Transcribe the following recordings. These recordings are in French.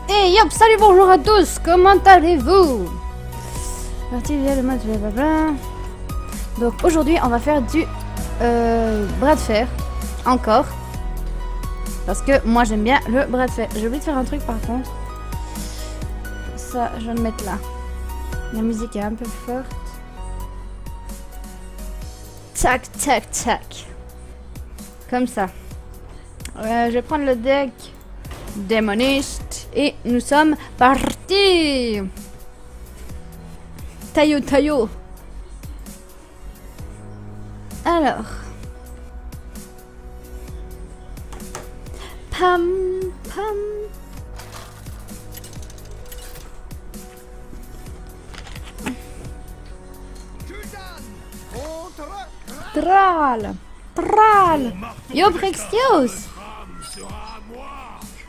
Et yop, salut, bonjour à tous, comment allez-vous? Parti via le mode blablabla. Donc aujourd'hui on va faire du bras de fer, encore. Parce que moi j'aime bien le bras de fer. J'ai oublié de faire un truc par contre. Ça, je vais le mettre là. La musique est un peu forte. Tac, tac, tac. Comme ça. Je vais prendre le deck démoniste et nous sommes partis. Taillot, taillot. Alors. Pam, pam. Tral. Tral. Yo, Brexios.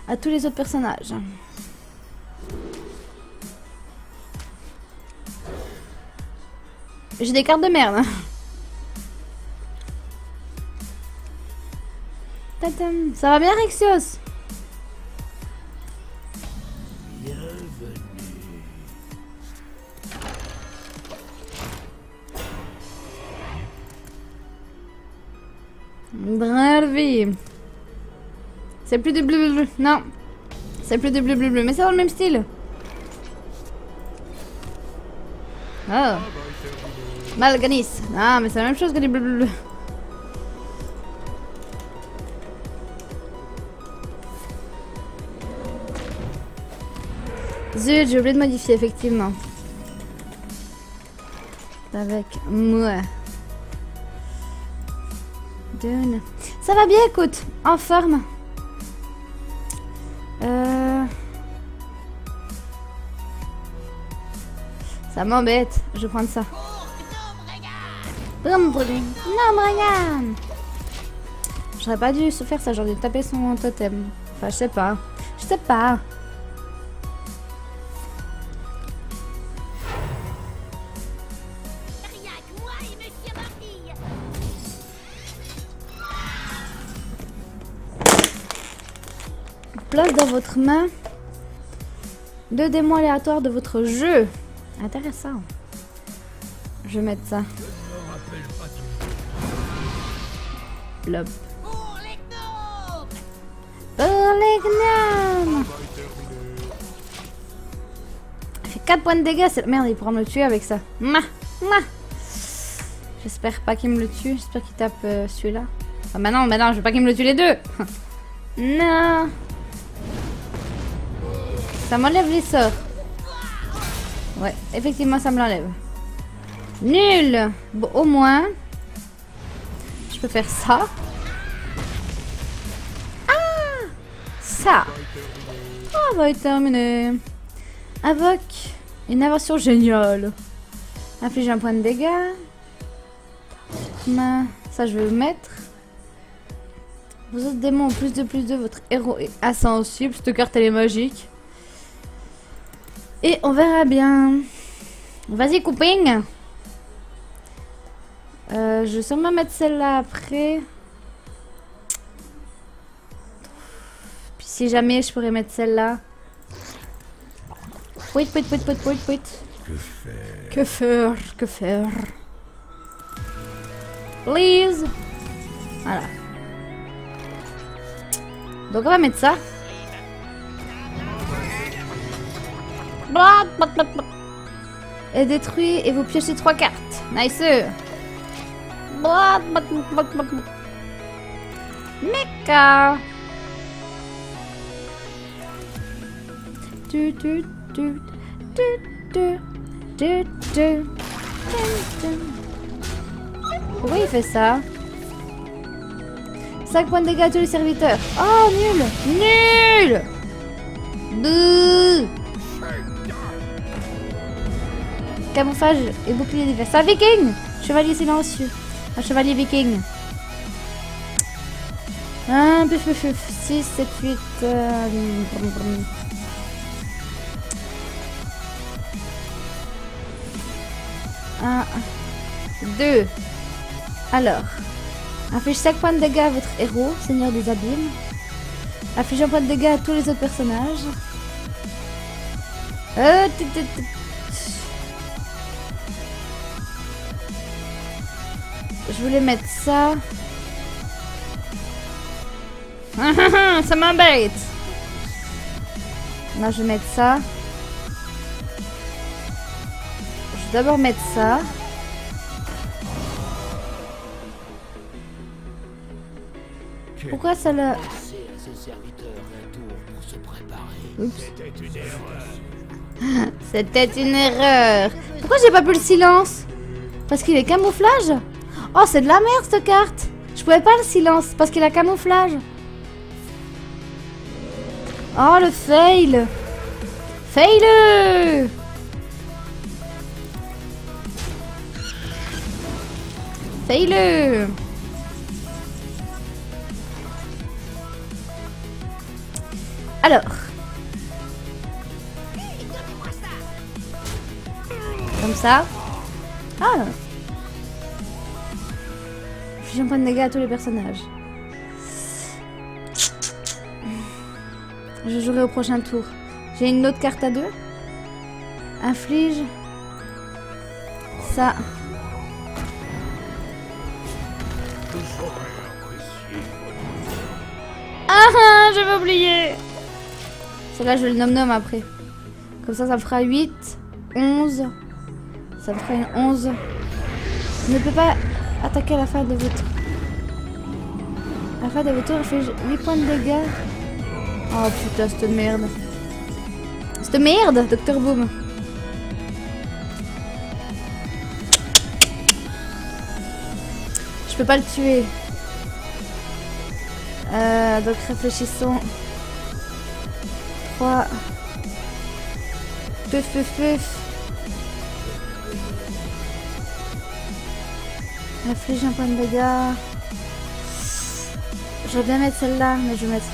À tous les autres personnages. J'ai des cartes de merde. Tatam. Ça va bien, Rexios? Bravi. C'est plus du bleu bleu. Non. C'est plus du bleu bleu bleu. Mais c'est dans le même style. Oh. Malganis. Ah, mais c'est la même chose que les bleu bleu bleu. Zut, j'ai oublié de modifier, effectivement. Avec moi. Dune. Ça va bien, écoute. En forme. Ça m'embête. Je vais prendre ça. Non, Brian. J'aurais pas dû se faire ça. J'aurais dû taper son totem. Enfin, je sais pas. Je sais pas. Place dans votre main 2 démons aléatoires de votre jeu. Intéressant. Je vais mettre ça. Plop. Pour les gnomes. Il fait 4 points de dégâts. Merde, il pourra me le tuer avec ça. J'espère pas qu'il me le tue. J'espère qu'il tape celui-là. Ah bah non, je veux pas qu'il me le tue les deux. Non. Ça m'enlève les sorts. Ouais, effectivement, ça me l'enlève. Nul. Bon, au moins, je peux faire ça. Ah, ça. Ah, va être terminé. Invoque une invention géniale. Inflige un point de dégâts. Ça, je vais le mettre. Vos autres démons ont plus de votre héros est insensible. Cette carte, elle est magique. Et on verra bien. Vas-y, couping. Je vais sûrement mettre celle-là après. Puis si jamais, je pourrais mettre celle-là. Wait. Que faire? Please. Voilà. Donc on va mettre ça. Et détruit et vous piochez 3 cartes. Nice. Mecha. Pourquoi il fait ça? 5 points de dégâts à tous les serviteurs. Oh, nul. Bouh. Camouflage et bouclier divers. Ça, viking. Chevalier silencieux. Un chevalier viking. 1, 6, 7, 8. 1, 2. Alors. Inflige 5 points de dégâts à votre héros, Seigneur des Abîmes. Inflige un point de dégâts à tous les autres personnages. Je voulais mettre ça. Ça m'embête. Là, je vais mettre ça. Je vais d'abord mettre ça. Pourquoi ça le... Oups. C'était une erreur. Pourquoi j'ai pas pu le silence? Parce qu'il est camouflage? Oh, c'est de la merde cette carte. Je pouvais pas le silence parce qu'il a camouflage. Oh, le fail. Fail. Fail. Alors. Comme ça. Ah. J'ai un point de dégâts à tous les personnages. Je jouerai au prochain tour. J'ai une autre carte à 2. Inflige. Ça. Ah, j'avais oublié. Celle-là, je le nomme après. Comme ça me fera 8, 11. Ça me fera une 11. Je ne peux pas attaquer à la fin de votre tour. À la fin de votre tour, je fais 8 points de dégâts. Oh putain, cette merde. Cette merde, Dr Boom. Je peux pas le tuer. Donc réfléchissons. 3. Puf. Inflige un point de dégâts. Je vais bien mettre celle-là, mais je vais mettre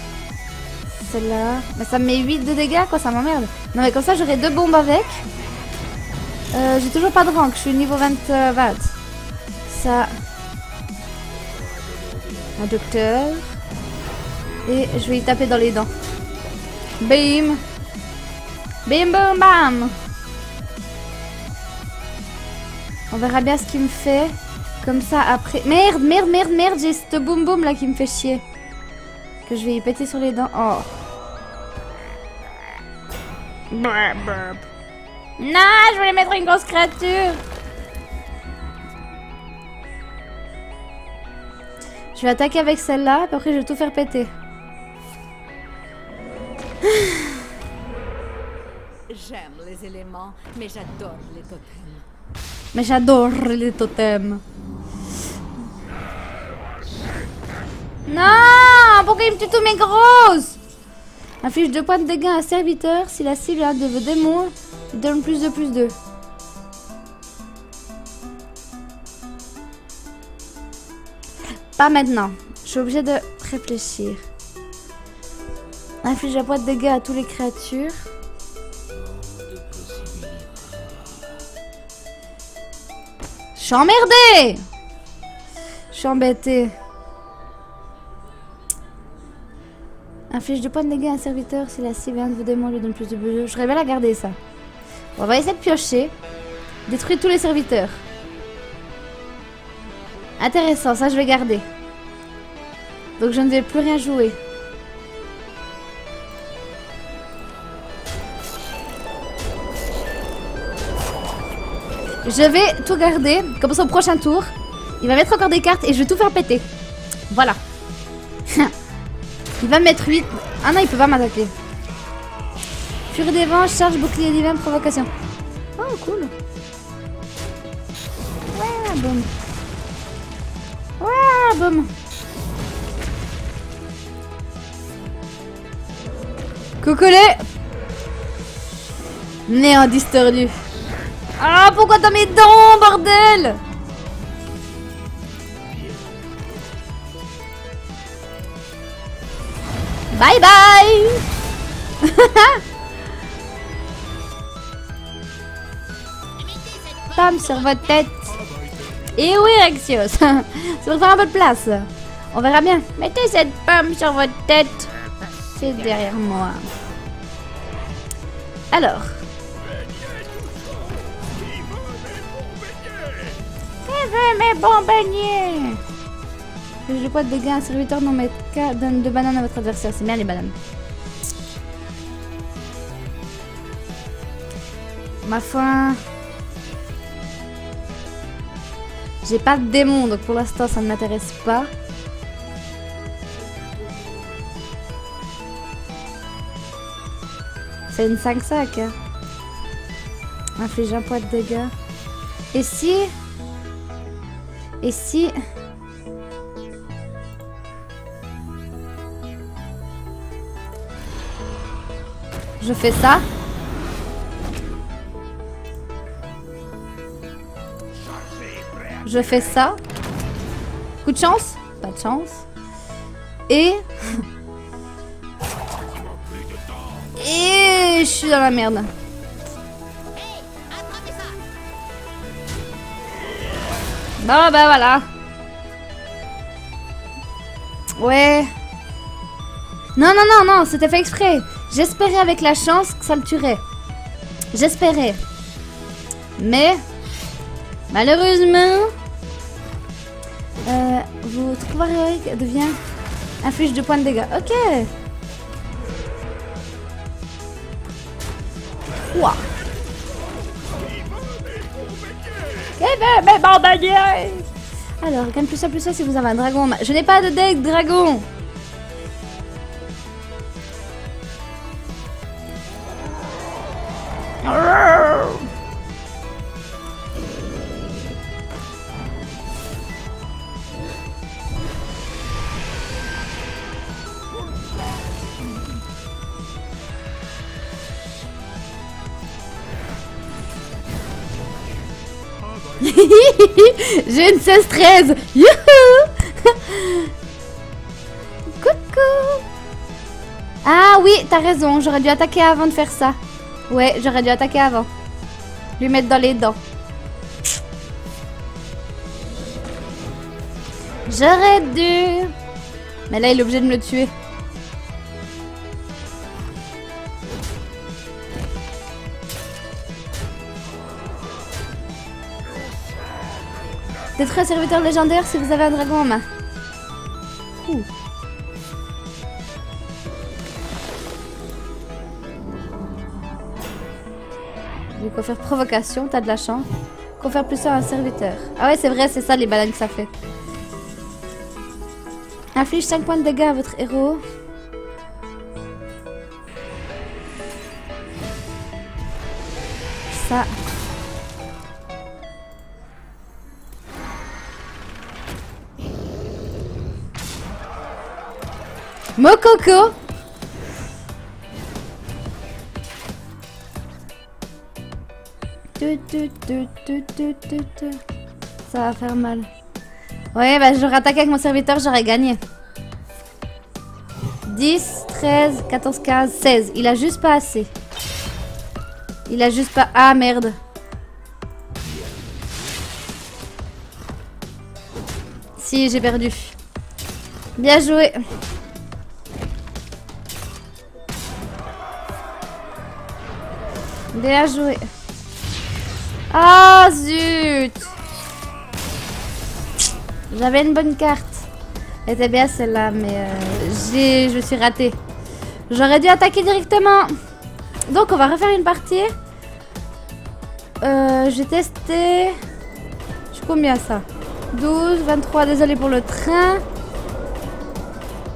celle-là. Mais ça me met 8 de dégâts, quoi, ça m'emmerde. Non, mais comme ça, j'aurai 2 bombes avec. J'ai toujours pas de rank, je suis niveau 20. Ça. Un docteur. Et je vais y taper dans les dents. Bim. Bim, boum, bam. On verra bien ce qu'il me fait. Comme ça, après... Merde, j'ai ce boum boum là qui me fait chier. Que je vais y péter sur les dents. Oh. Non, je voulais mettre une grosse créature. Je vais attaquer avec celle-là, puis après je vais tout faire péter. J'aime les éléments, mais j'adore les totems. Mais j'adore les totems. Non, pourquoi il me tue tous mes grosses? Inflige 2 points de dégâts à un serviteur. Si la cible est un de vos démons, il donne plus de +2. Pas maintenant. Je suis obligée de réfléchir. Inflige un point de dégâts à toutes les créatures. Je suis emmerdée. Je suis embêtée. Inflige 2 points de dégâts à un serviteur. Si la cible est un de vos démons, lui donne plus de +2. Je rêvais la garder ça. Bon, on va essayer de piocher. Détruire tous les serviteurs. Intéressant, ça je vais garder. Donc je ne vais plus rien jouer. Je vais tout garder. Comme ça au prochain tour, il va mettre encore des cartes et je vais tout faire péter. Voilà. Il va me mettre 8. Ah non, il peut pas m'attaquer. Furie des vents, charge, bouclier divin, provocation. Oh, cool. Ouais, boum. Ouais, boum. Coucoulé. Néant distordu. Ah, pourquoi t'as mes dents, bordel? Bye bye. Pam sur votre tête. Et oui, Rexios. Ça va faire un peu de place. On verra bien. Mettez cette pomme sur votre tête. C'est derrière moi. Alors, Mes bombardiers. Je quoi de dégâts, un serviteur non mais donne 2 bananes à votre adversaire. C'est bien les bananes. Ma foi. J'ai pas de démon, donc pour l'instant ça ne m'intéresse pas. C'est une 5-5. Hein. Inflige un point de dégâts. Et si... je fais ça. Je fais ça. Coup de chance? Pas de chance. Et... Et je suis dans la merde. Bon bah voilà. Ouais. Non, c'était fait exprès. J'espérais avec la chance que ça le tuerait. J'espérais. Mais... malheureusement... votre pouvoir héroïque devient... inflige 2 points de dégâts. Ok. Ouah. Alors, gagne plus ça si vous avez un dragon. Je n'ai pas de deck dragon. J'ai une 16-13. Youhou. Coucou. Ah oui, t'as raison. J'aurais dû attaquer avant de faire ça. Ouais, j'aurais dû attaquer avant. Lui mettre dans les dents. J'aurais dû. Mais là, il est obligé de me le tuer. Détruire un serviteur légendaire si vous avez un dragon en main. Ouh. Je vais faire provocation, t'as de la chance. Confère plus à un serviteur. Ah ouais, c'est vrai, c'est ça les bananes que ça fait. Inflige 5 points de dégâts à votre héros. Ça. Mococo. Ça va faire mal. Ouais, bah j'aurais attaqué avec mon serviteur, j'aurais gagné. 10, 13, 14, 15, 16. Il a juste pas assez. Il a juste pas... Ah merde. Si, j'ai perdu. Bien joué. Bien joué. Ah zut. J'avais une bonne carte. Elle était bien celle-là, mais je me suis ratée. J'aurais dû attaquer directement. Donc on va refaire une partie. Je vais tester. Je suis combien ça? 12, 23, désolé pour le train.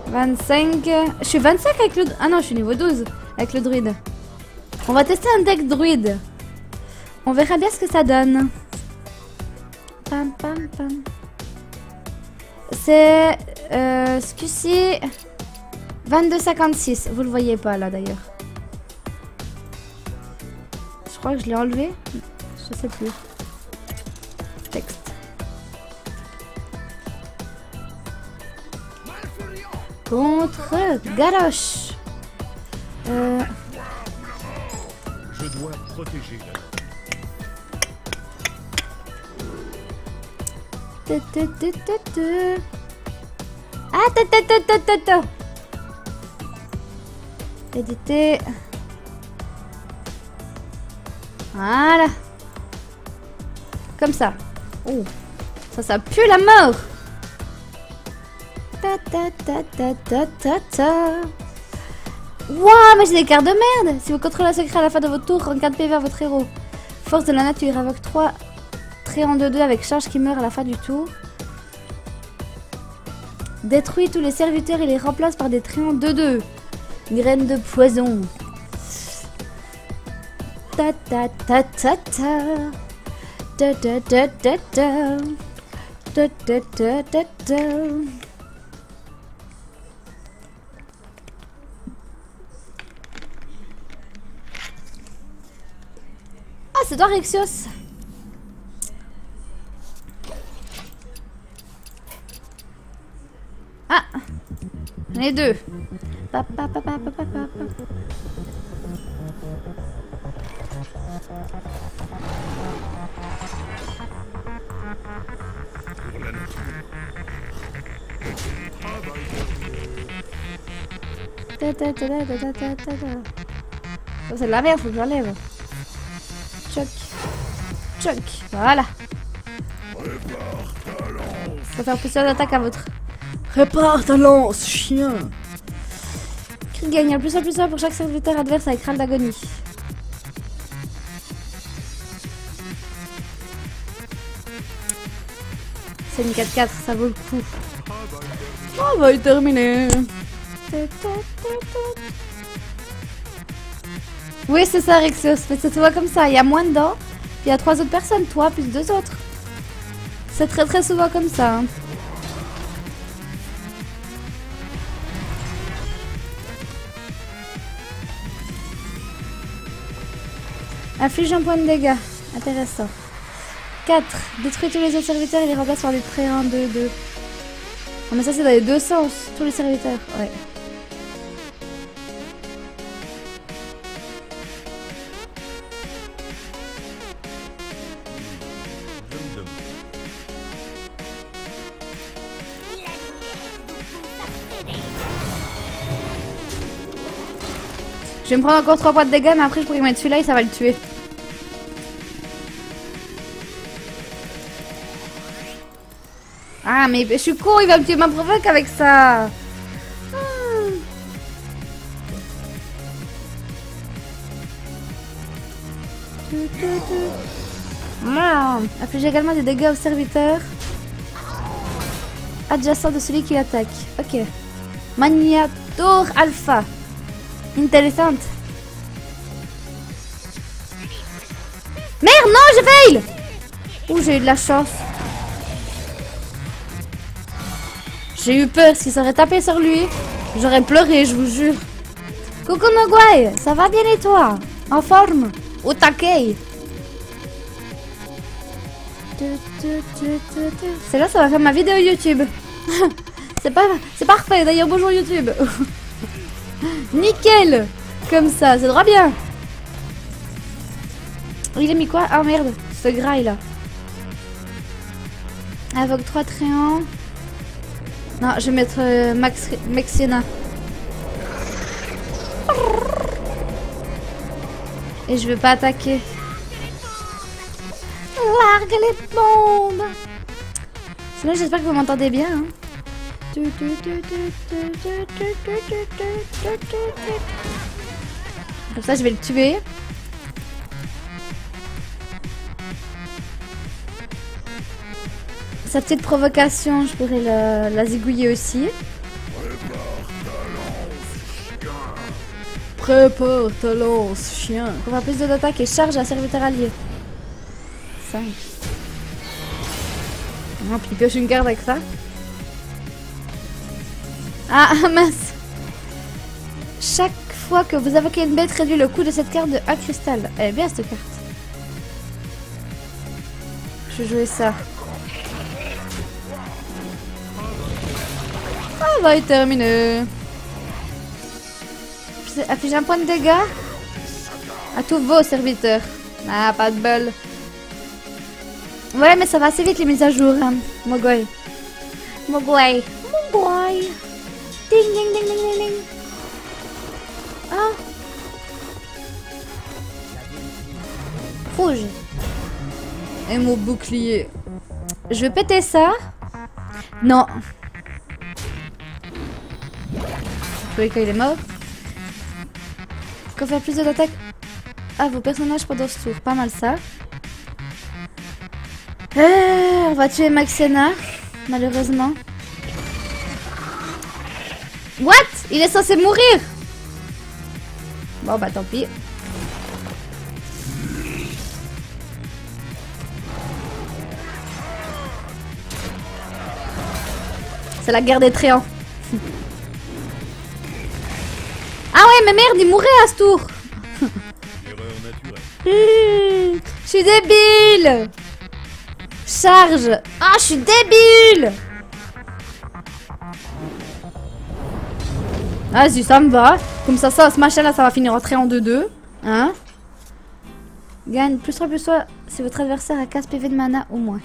25. Je suis 25 avec le... Ah non, je suis niveau 12 avec le druide. On va tester un deck druide. On verra bien ce que ça donne. Pam, pam, pam. C'est ce coup-ci 22,56. Vous le voyez pas là d'ailleurs. Je crois que je l'ai enlevé. Je sais plus. Texte. Contre Galoche. Je dois protéger la... Ah, éditer. Voilà. Comme ça. Oh. Ça pue la mort. Ta ta ta ta ta ta ta. Wouah, mais j'ai des cartes de merde. Si vous contrôlez un secret à la fin de votre tour, rend 4 PV à votre héros. Force de la nature, invoque 3 traits en 2-2 avec charge qui meurt à la fin du tour. Détruit tous les serviteurs et les remplace par des traits en 2-2. Graine de poison. Ta ta ta ta ta. Ta ta ta ta ta. Ta ta ta ta ta. Ah, c'est toi, Rexios. Ah, les deux. Papa, papa, papa, papa. Oh, c'est de la merde, faut que j'enlève. Choc. Choc. Voilà. Je peux faire plusieurs attaques à votre. Répare ta lance, chien. Qui gagne plus un pour chaque serviteur adverse avec râle d'agonie. C'est une 4-4, ça vaut le coup. On va y terminer. Oui, c'est ça, Rexios. Mais ça se voit comme ça. Il y a moins dedans. Puis il y a 3 autres personnes. Toi, plus 2 autres. C'est très très souvent comme ça. Hein. Inflige un point de dégâts. Intéressant. 4. Détruit tous les autres serviteurs et les remplace par des traits 1, 2, 2. Oh, mais ça, c'est dans les deux sens. Tous les serviteurs. Ouais. Je vais me prendre encore 3 points de dégâts, mais après je pourrais mettre celui-là et ça va le tuer. Ah, mais je suis con, il va me tuer ma provoque avec ça. Inflige également des dégâts aux serviteurs adjacents de celui qui l'attaque. Ok. Magnator Alpha. Intéressante. Merde, non, je fail. Ouh, j'ai eu de la chance. J'ai eu peur, s'il serait tapé sur lui, j'aurais pleuré, je vous jure. Coucou Nogwai, ça va bien et toi? En forme? Au taquet? C'est là, ça va faire ma vidéo YouTube. C'est parfait, d'ailleurs, bonjour YouTube. Nickel. Comme ça, c'est droit bien. Il a mis quoi? Ah merde, ce graille là. Invoque 3 tréants. Non, je vais mettre Mexiana. Et je vais pas attaquer. Largue les bombes. Sinon, j'espère que vous m'entendez bien. Hein. Comme ça, je vais le tuer. Sa petite provocation, je pourrais la zigouiller aussi. Prépare ta lance, chien. On va plus d'attaque et charge à serviteur allié. 5. Non, puis il pioche une carte avec ça. Ah mince. Chaque fois que vous invoquez une bête, réduit le coût de cette carte de 1 cristal. Elle est bien cette carte. Je vais jouer ça. On va y terminer. Affiche un point de dégâts à tous vos serviteurs. Ah, pas de bol. Ouais, mais ça va assez vite les mises à jour. Hein. Mogwai. Mogwai. Mogwai. Ding, ding, ding, ding, ding, ding. Ah. Rouge. Et mon bouclier. Je vais péter ça. Non. Vous voyez qu'il est mort. Qu'on fait plus d'attaques à vos personnages pendant ce tour. Pas mal ça. On va tuer Maxena. Malheureusement. What? Il est censé mourir. Bon bah tant pis. C'est la guerre des tréants. Ah ouais mais merde il mourrait à ce tour. Erreur naturelle. Je suis débile. Charge. Ah je suis débile. Vas-y ça me va. Comme ça ce machin là ça va finir en tréant 2-2. Hein? Gagne plus 3 si votre adversaire a 15 PV de mana au moins.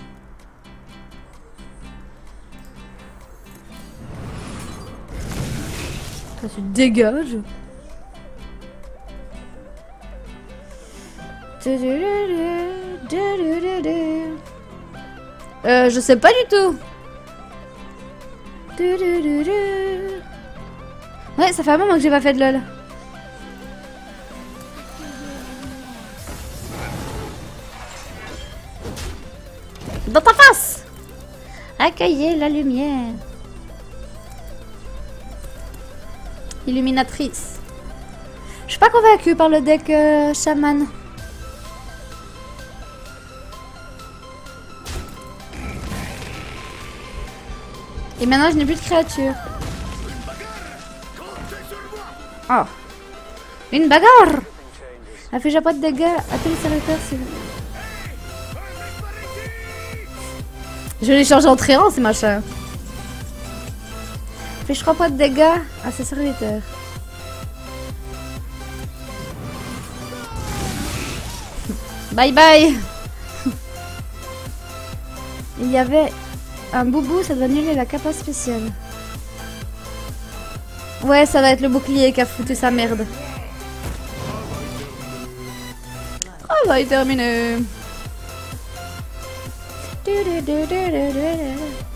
Ça se dégage. Je sais pas du tout. Ouais, ça fait un moment que j'ai pas fait de LOL. Dans ta face! Accueillez la lumière. Illuminatrice. Je suis pas convaincue par le deck chaman. Et maintenant je n'ai plus de créature. Oh. Une bagarre. Affiche pas de dégâts à tous les serviteurs s'il vous plaît. Je l'ai changé en tréant ces machins. Affiche 3 points de dégâts à ses serviteurs. Bye bye. Il y avait un boubou, ça doit annuler la capa spéciale. Ouais, ça va être le bouclier qui a foutu sa merde. Travail terminé.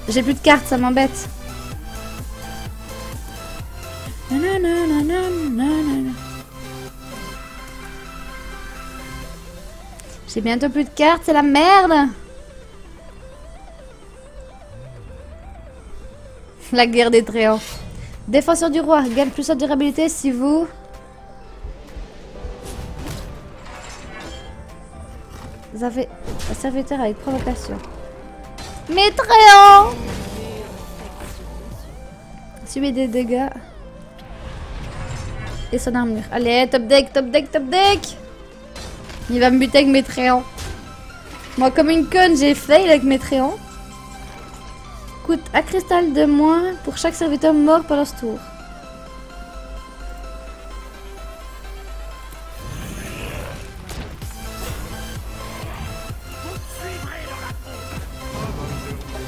J'ai plus de cartes, ça m'embête. J'ai bientôt plus de cartes, c'est la merde. La guerre des tréants. Défenseur du roi, gagne plus de durabilité si vous... Vous avez un serviteur avec provocation. Mes tréants! Subit des dégâts. Et son armure. Allez, top deck, top deck, top deck! Il va me buter avec mes tréants. Moi, comme une conne, j'ai fail avec mes tréants. Coûte un cristal de moins pour chaque serviteur mort pendant ce tour.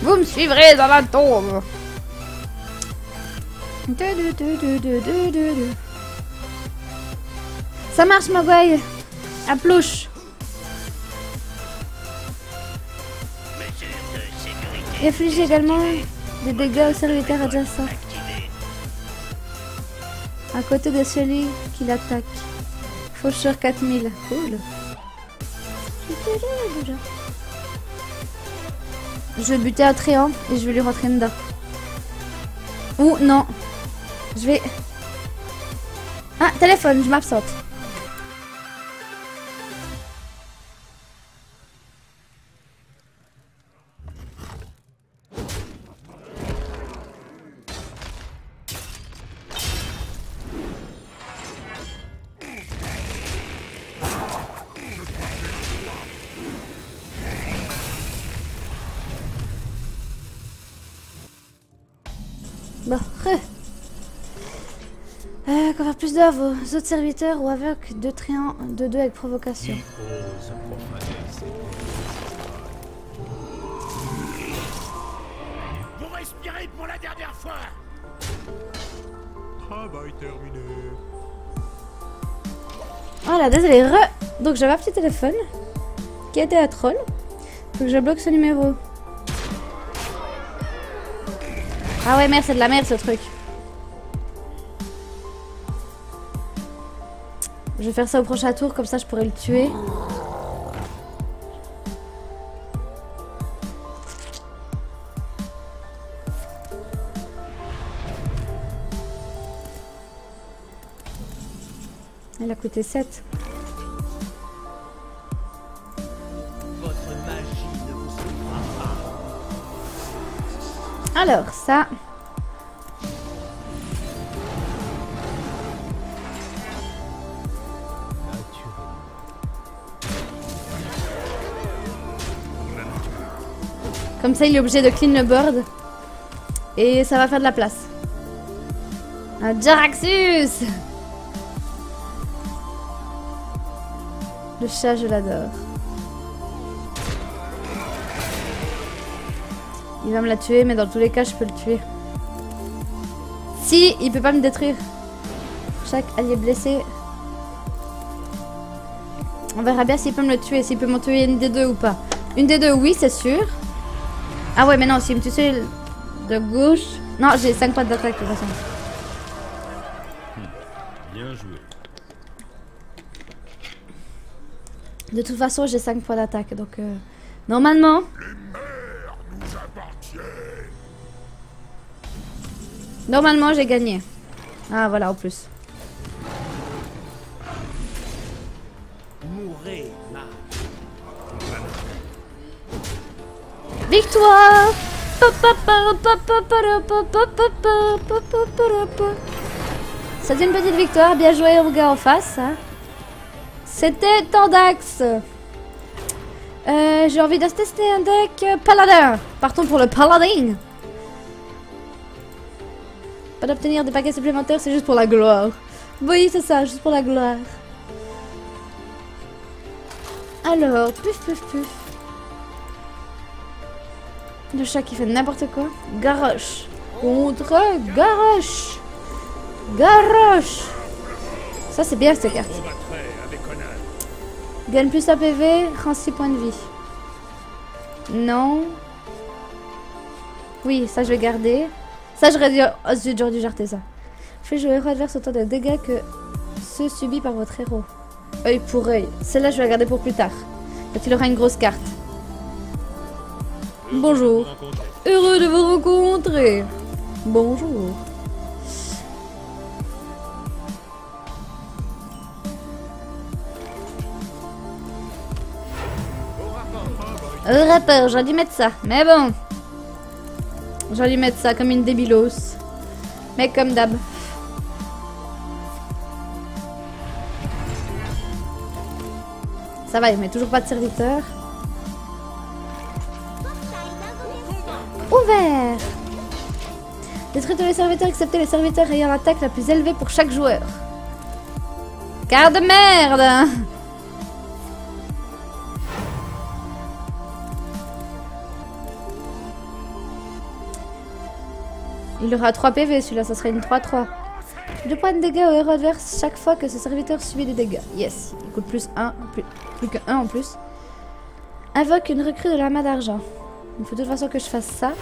Vous me suivrez dans la tombe. Ça marche, Mogwai. À plouche. Inflige également des dégâts aux serviteurs adjacents. À côté de celui qui l'attaque. Faucheur 4000. Cool. Je vais buter un tréant et je vais lui rentrer dedans. Ou non. Je vais... Ah, téléphone, je m'absente. Bon, qu'on va plus d'or vos autres serviteurs ou avec 2 tréants de 2 avec provocation. Vous respirez pour la dernière fois. Travail terminé. Voilà, désolé, Donc j'avais un petit téléphone qui était à troll. Faut que je bloque ce numéro. Ah ouais, merde, c'est de la merde ce truc. Je vais faire ça au prochain tour, comme ça je pourrais le tuer. Elle a coûté 7. Votre magie ne vous sauvera pas. Alors, ça... Comme ça, il est obligé de clean le board. Et ça va faire de la place. Un Jaraxxus! Le chat, je l'adore. Il va me la tuer, mais dans tous les cas, je peux le tuer. Si, il peut pas me détruire. Chaque allié blessé. On verra bien s'il peut me le tuer, s'il peut m'en tuer une des deux ou pas. Une des deux, oui, c'est sûr. Ah ouais, mais non, s'il me tue celui de gauche... Non, j'ai 5 points d'attaque de toute façon. Bien joué. De toute façon, j'ai 5 points d'attaque, donc... Normalement... Normalement, j'ai gagné. Ah, voilà, en plus. Mourez, mage. Victoire! C'est une petite victoire, bien joué au gars en face. Hein. C'était Tandax. J'ai envie de tester un deck paladin. Partons pour le paladin. Pas d'obtenir des paquets supplémentaires, c'est juste pour la gloire. Oui, c'est ça, juste pour la gloire. Alors, puf puf puf. Le chat qui fait n'importe quoi. Garrosh. Contre Garrosh. Garrosh. Ça c'est bien cette carte. Gagne plus APV, rend 6 points de vie. Non. Oui, ça je vais garder. Ça j'aurais dû jarter ça. Fait jouer héros adverse autant de dégâts que ceux subis par votre héros. Œil pour œil. Celle-là je vais la garder pour plus tard. Quand il aura une grosse carte. Bonjour. Heureux de vous rencontrer. Bonjour. Rappeur, j'aurais dû mettre ça. Mais bon. J'aurais dû mettre ça comme une débilos. Mais comme d'hab. Ça va, il met toujours pas de serviteur. Ouvert. Détruire tous les serviteurs excepté les serviteurs ayant l'attaque la plus élevée pour chaque joueur. Carte de merde. Il aura 3 PV celui-là, ça serait une 3-3. 2 points de dégâts au héros adverse chaque fois que ce serviteur subit des dégâts. Yes, il coûte plus 1, plus que 1 en plus. Invoque une recrue de l'amas d'argent. Il faut de toute façon que je fasse ça.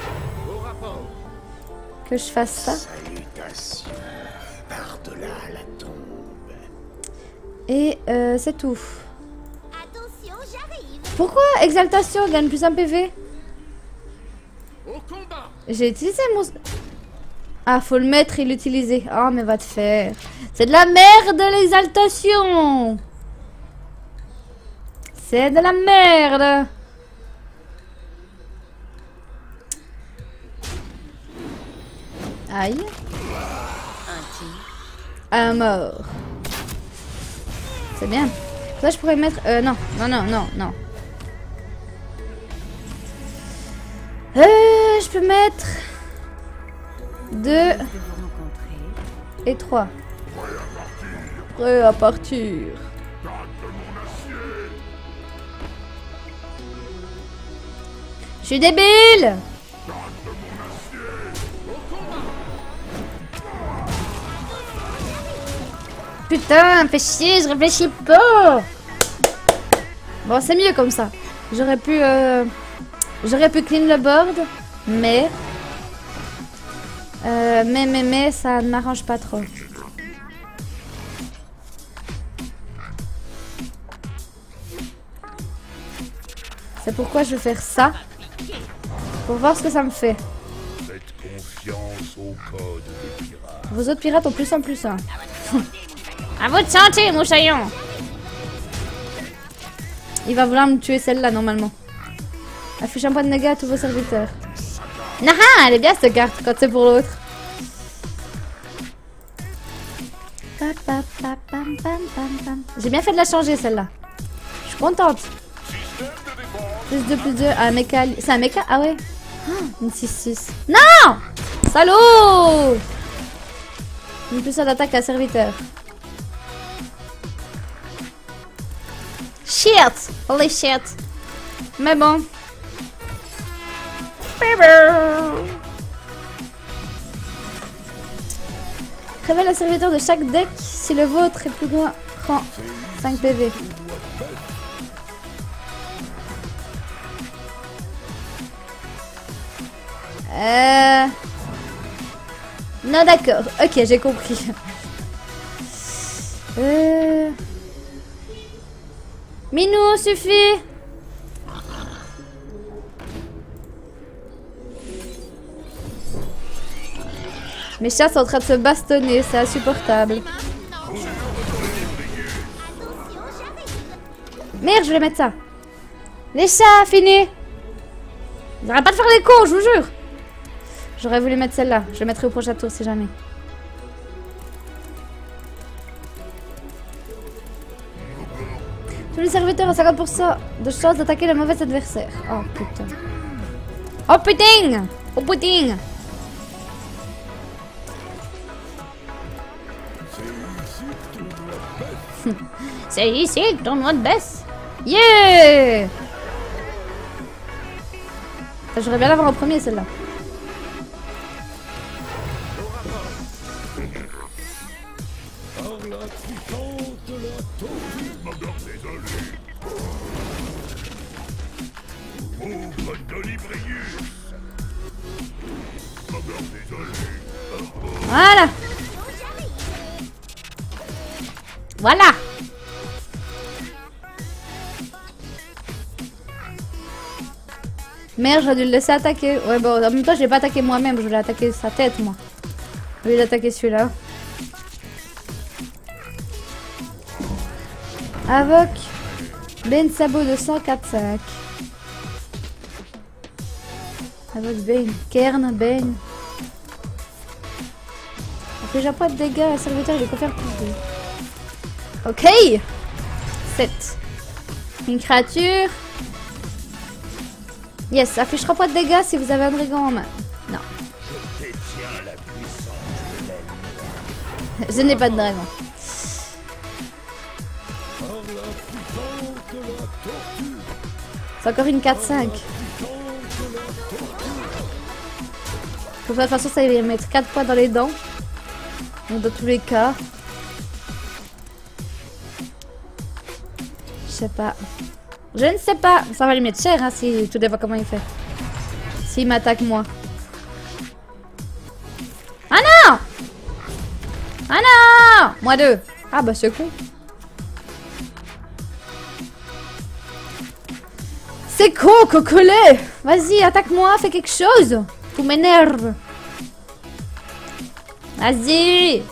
Que je fasse ça. Salutations, par-delà la tombe. Et c'est tout. Attention, j'arrive. Pourquoi Exaltation gagne plus 1 PV? Au combat. J'ai utilisé mon... Ah, faut le mettre et l'utiliser. Oh, mais va te faire. C'est de la merde, l'exaltation. C'est de la merde. Aïe. Un mort. C'est bien. Ça, je pourrais mettre... non. Je peux mettre... 2 et 3. Prêt à partir. Je suis débile. Putain, fais chier, je réfléchis pas. Bon, c'est mieux comme ça. J'aurais pu clean le board, mais Mais, ça ne m'arrange pas trop. C'est pourquoi je vais faire ça. Pour voir ce que ça me fait. Faites confiance au code des pirates. Vos autres pirates ont plus un plus un. À votre santé, moussaillon. Il va vouloir me tuer celle-là, normalement. Affiche un point de dégâts à tous vos serviteurs. Ah, elle est bien cette carte quand c'est pour l'autre. J'ai bien fait de la changer celle-là. Je suis contente. +2/+2. Ah, méca. C'est un méca? Ah ouais. Oh, une 6/6. Non! Salaud! Une +1 d'attaque à serviteur. Shit! Holy shit! Mais bon. Révèle le serviteur de chaque deck si le vôtre est plus grand. Prend 5 PV. Non d'accord. Ok, j'ai compris. Minou, suffit. Mes chats sont en train de se bastonner, c'est insupportable. Merde, je vais mettre ça. Les chats, fini. Ils n'arrêtent pas de faire les cons, je vous jure. J'aurais voulu mettre celle-là. Je le mettrai au prochain tour si jamais. Tous les serviteurs ont 50% de chance d'attaquer le mauvais adversaire. Oh putain. Oh putain. Oh putain. C'est ici que ton noix de baisse. Yeah. J'aurais bien l'avoir en premier celle-là. Voilà. Voilà. Merde, j'aurais dû le laisser attaquer. Ouais, bon, en même temps, je l'ai pas attaqué moi-même. Je voulais attaquer sa tête, moi. Au lieu d'attaquer celui-là. Avoc. Ben Sabot de 104-5. Avoc Ben. Kern, Ben. Déjà pas de dégâts, le serviteur il est confère plus de. Ok. 7. Une créature. Yes, affichera pas de dégâts si vous avez un dragon en main. Non. Je n'ai pas de dragon. C'est encore une 4-5. De toute façon, ça va mettre 4 points dans les dents. Donc, dans tous les cas. Je sais pas. Je ne sais pas. Ça va lui mettre cher, hein, si tout dépend comment il fait. S'il m'attaque, moi. Ah non! Ah non! Moi 2. Ah bah c'est con. C'est con, Cocolet! Vas-y, attaque-moi, fais quelque chose! Tu m'énerves! Vas-y!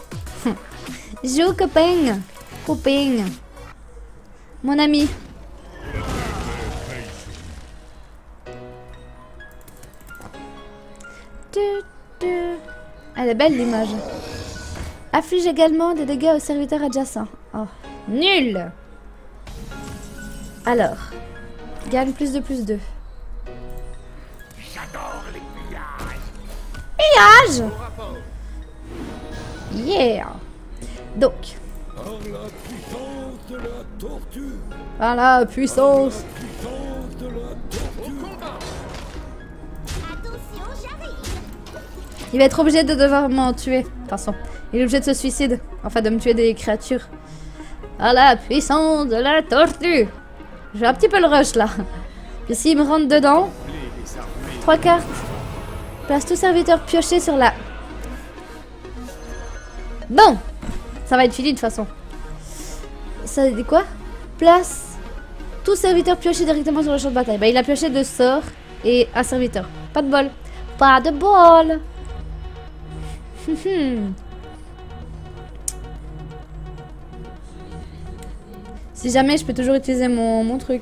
Joue, copain! Copain! Mon ami! Elle est belle l'image. Afflige également des dégâts aux serviteurs adjacents. Oh, nul! Alors, gagne plus de +2. J'adore les pillages! Yeah! Donc. Par la puissance de la tortue. Il va être obligé de devoir m'en tuer. De toute façon, il est obligé de se suicider. Enfin, de me tuer des créatures. À la puissance de la tortue. J'ai un petit peu le rush là. Puis s'il me rentre dedans, 3 cartes. Place tout serviteur pioché sur la Bon, ça va être fini de toute façon. Ça dit quoi? Place tout serviteur pioché directement sur le champ de bataille. Bah il a pioché 2 sorts et un serviteur. Pas de bol. Pas de bol. Si jamais je peux toujours utiliser mon truc.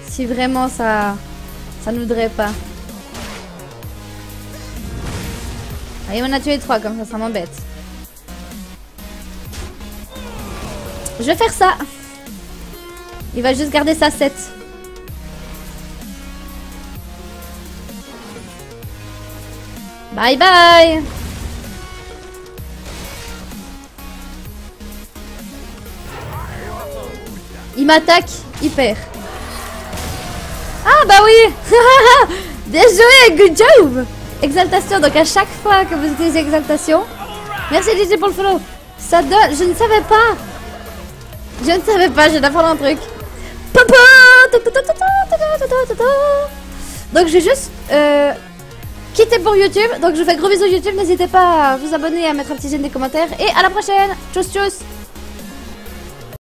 Si vraiment ça ne voudrait pas. Allez, on a tué 3 comme ça m'embête. Je vais faire ça. Il va juste garder sa 7. Bye bye. Il m'attaque, il perd. Ah bah oui. Bien joué, good job. Exaltation, donc à chaque fois que vous utilisez exaltation. Merci DJ pour le follow. Ça donne, je ne savais pas. Je ne savais pas, je viens d'apprendre un truc. Papa. Donc je vais juste quitter pour YouTube. Donc je vous fais gros bisous YouTube. N'hésitez pas à vous abonner, à mettre un petit j'aime des commentaires. Et à la prochaine. Tchuss tchuss.